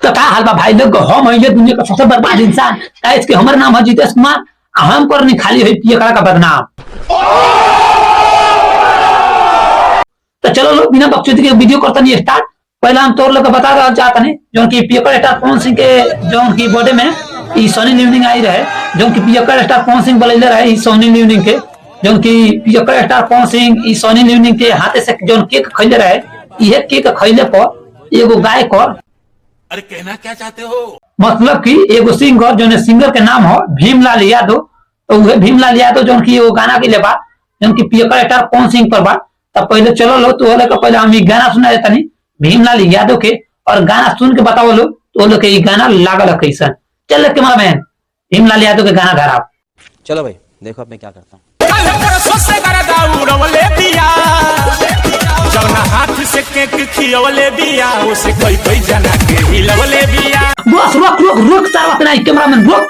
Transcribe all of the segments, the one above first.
तो का हाल बा भाई लोग, हम ये दुनिया का सबसे बर्बाद इंसान काहे कि हमारा नाम है जितेश कुमार, हम पर नहीं खाली है पिए का बदनाम। तो चलो लोग बिना बकचोदी के वीडियो करता नहीं स्टार्ट। पहले हम तोर लोग बता रहा चाहता नहीं जो कि पियकर स्टार पवन सिंह के जो की बर्थडे में ई सोनी लिवनिंग आई रहे, जो कि पियकर स्टार पवन सिंह बोले रहे ई सोनी लिवनिंग के, जो कि पियकर स्टार पवन सिंह ई सोनी लिवनिंग के हाथे से जो केक खैले रहे, ये केक खैले पर एगो गाय को, अरे कहना क्या चाहते हो, मतलब कि एगो सिंगर जो सिंगर के नाम हो भीमलाल यादव, तो वह भीमलाल यादव जो कि वो गाना के लिए बा जो कि पियकर स्टार पवन सिंह पर बा। तब पहले चलो लो तो लोग पहले हम गाना सुना देता नहीं भीमलाल यादव के, और गाना सुन के बताओ लो तो लोग के गाना लागल कैसन। चल कैमरा मैन भीमलाल यादव के गाना धरा। चलो भाई देखो अब मैं क्या करता हूँ। हाथ से केक खियवले बिया उसे कोई कोई जना के हिलवले बिया। बस रुक रुक रुक सारा अपना कैमरा मैन रुक।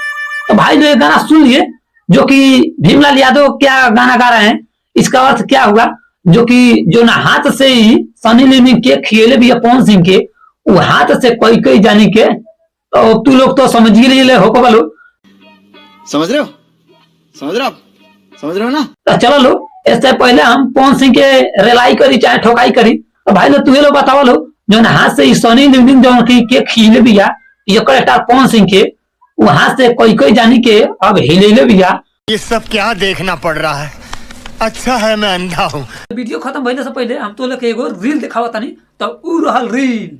तो भाई जो ये गाना सुन लिए जो कि भीमलाल यादव क्या गाना गा रहे हैं, इसका अर्थ क्या हुआ, जो कि जो ना हाथ से ही सनी लिवनिंग के खियले भी पवन सिंह के, वो हाथ से कोई कोई जानी के, तो तू लोग तो समझ ही ले हो बोलो, समझ रहे हो, समझ रहे हो, समझ रहे हो ना। तो चलो लो इससे पहले हम पवन सिंह के रेलाई करी चाहे ठोकाई करी, तो भाई लोग तुहे लोग बताओ लो जो ना हाथ से सनी लिवनिंग जो के खिले भी ये स्टार पवन सिंह के, वो हाथ से कोई कोई जानी के अब हिले भी। ये सब क्या देखना पड़ रहा है, अच्छा है मैं अंधा हूँ। वीडियो खत्म होने से पहले हम तो लोग एगो रील दिखावा तनी, तो उ रहल रील।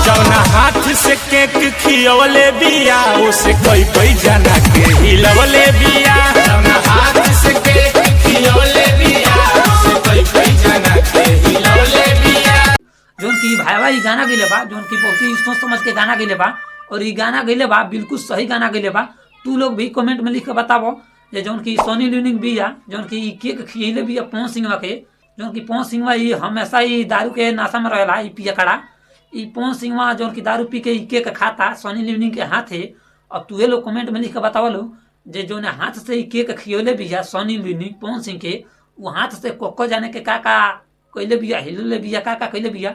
जौना हाथ से केक खियवले बिया उसे कोई कोई जना के हिलवले बिया। जौना हाथ से केक खियवले बिया उसे कोई कोई जना के हिलवले बिया। जोन की भाईवा ई गाना गइले बा, जोन की बहुत ही सोच समझ के गाना गइले बा, और ई गाना गइले बा बिल्कुल सही गाना गइले बा। तू लोग भी कमेंट में लिख के बतावो जे जोन की सोनी लिवनिंग भी है, जोन की केक खियले भी पवन सिंह के, जोन की पवन सिंह ई हमेशा ही दारू के नशा में रहेला, ई पिया कड़ा ई पवन सिंह जोन की दारू पी के ई केक खाता सोनी लिवनिंग के हाथ है। अब तू लोग कमेंट में लिख के बतावो लो जे जोन हाथ से ही केक खियले भी है सोनी लिवनिंग पवन सिंह के, वो हाथ से कोको जाने के का कैले भी हिलले भी का कैले भी,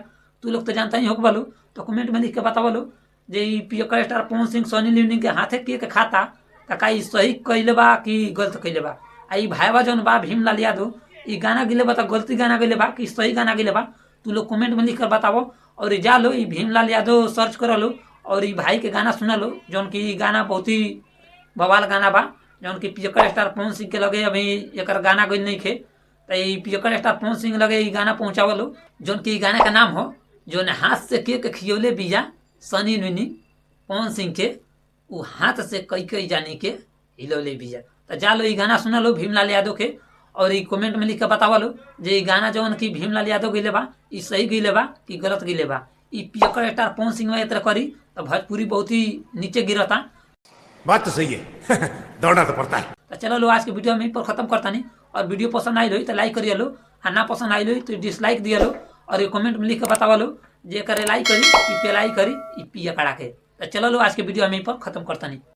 तू लोग तो जानता ही हो बोलो। तो कमेंट में लिख के बतावो लो जे ई पियकर स्टार पवन सिंह सोनी लिवनिंग के हाथे केक खाता का ई सही कैले बा कि गलत कैले बा। आ ई भाईवा जौन बा भीमलाल यादव ई गाना गिले बा तो गलती गाना गिले बा कि सही गाना गिले बा, तू लोग कमेंट में लिख कर बतावो। और जा लो ई भीमलाल यादव सर्च कर लो और ई भाई के गाना सुना लो, जौन की गाना बहुत ही बवाल गाना बा, जौन की पियकर स्टार पवन सिंह के लगे अभी एक गाना गई नहीं खे, तो ई पियकर स्टार पवन सिंह लगे ई गाना पहुँचाव लो, जौन की गाना का नाम हो जो हाथ से केक खियौले बिया सनी लिवनिंग पवन सिंह के, वो हाथ से कई कई जानी के हिलौले बिया। तो जा लो ई गाना सुना लो भीमलाल यादव के, और ई कमेंट में लिख के बतावा लो जे ई गाना जौन की भीमलाल यादव गिले बा ई सही गिले बा कि गलत गिले बा। ई पियकर स्टार पवन सिंह में इतना करी तो भोजपुरी बहुत ही नीचे गिरता। बात तो सही है दौड़ना तो पड़ता है। तो चलो लो आज के वीडियो में पर खत्म करता नहीं, और वीडियो पसंद आई लो तो लाइक करिए लो, और ना पसंद आई लो तो डिसलाइक दिया लो, और ये कमेंट में लिख के बतावा लो जे करे लाइक करी कि पेलाई करी ई पिया कड़ा के। तो चलो लो आज के वीडियो में पर खत्म करता नहीं।